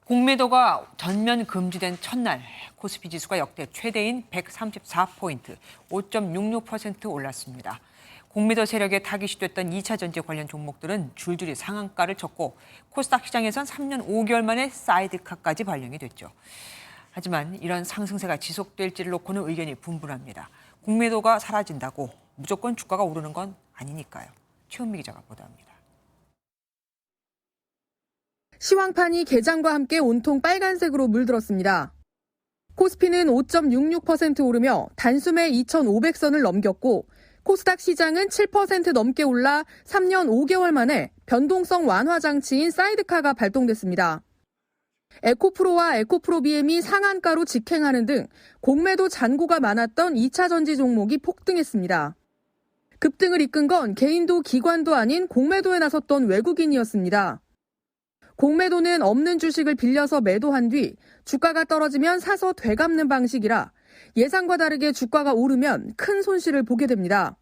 공매도가 전면 금지된 첫날 코스피 지수가 역대 최대인 134포인트, 5.66% 올랐습니다. 공매도 세력에 타깃이 됐던 2차 전지 관련 종목들은 줄줄이 상한가를 쳤고 코스닥 시장에선 3년 5개월 만에 사이드카까지 발령이 됐죠. 하지만 이런 상승세가 지속될지를 놓고는 의견이 분분합니다. 공매도가 사라진다고 무조건 주가가 오르는 건 아니니까요. 최은미 기자가 보도합니다. 시황판이 개장과 함께 온통 빨간색으로 물들었습니다. 코스피는 5.66% 오르며 단숨에 2,500선을 넘겼고 코스닥 시장은 7% 넘게 올라 3년 5개월 만에 변동성 완화 장치인 사이드카가 발동됐습니다. 에코프로와 에코프로비엠이 상한가로 직행하는 등 공매도 잔고가 많았던 2차 전지 종목이 폭등했습니다. 급등을 이끈 건 개인도 기관도 아닌 공매도에 나섰던 외국인이었습니다. 공매도는 없는 주식을 빌려서 매도한 뒤 주가가 떨어지면 사서 되갚는 방식이라 예상과 다르게 주가가 오르면 큰 손실을 보게 됩니다.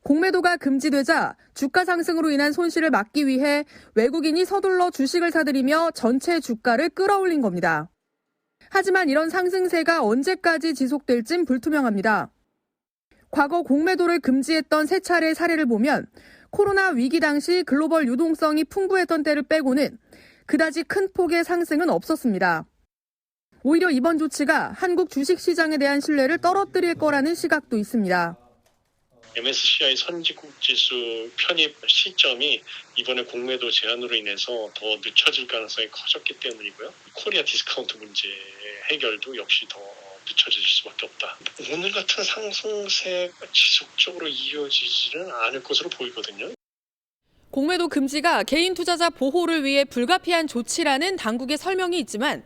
공매도가 금지되자 주가 상승으로 인한 손실을 막기 위해 외국인이 서둘러 주식을 사들이며 전체 주가를 끌어올린 겁니다. 하지만 이런 상승세가 언제까지 지속될진 불투명합니다. 과거 공매도를 금지했던 세 차례 사례를 보면 코로나 위기 당시 글로벌 유동성이 풍부했던 때를 빼고는 그다지 큰 폭의 상승은 없었습니다. 오히려 이번 조치가 한국 주식시장에 대한 신뢰를 떨어뜨릴 거라는 시각도 있습니다. MSCI 선진국 지수 편입 시점이 이번에 공매도 제한으로 인해서 더 늦춰질 가능성이 커졌기 때문이고요. 코리아 디스카운트 문제 해결도 역시 더 늦춰질 수밖에 없다. 오늘 같은 상승세가 지속적으로 이어지지는 않을 것으로 보이거든요. 공매도 금지가 개인 투자자 보호를 위해 불가피한 조치라는 당국의 설명이 있지만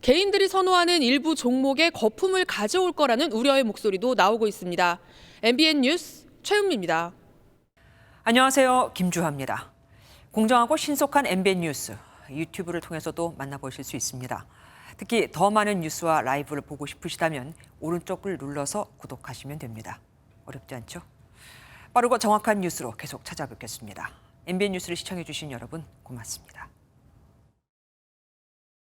개인들이 선호하는 일부 종목에 거품을 가져올 거라는 우려의 목소리도 나오고 있습니다. MBN 뉴스 최은미입니다. 안녕하세요. 김주하입니다. 공정하고 신속한 MBN 뉴스, 유튜브를 통해서도 만나보실 수 있습니다. 특히 더 많은 뉴스와 라이브를 보고 싶으시다면 오른쪽을 눌러서 구독하시면 됩니다. 어렵지 않죠? 빠르고 정확한 뉴스로 계속 찾아뵙겠습니다. MBN 뉴스를 시청해주신 여러분 고맙습니다.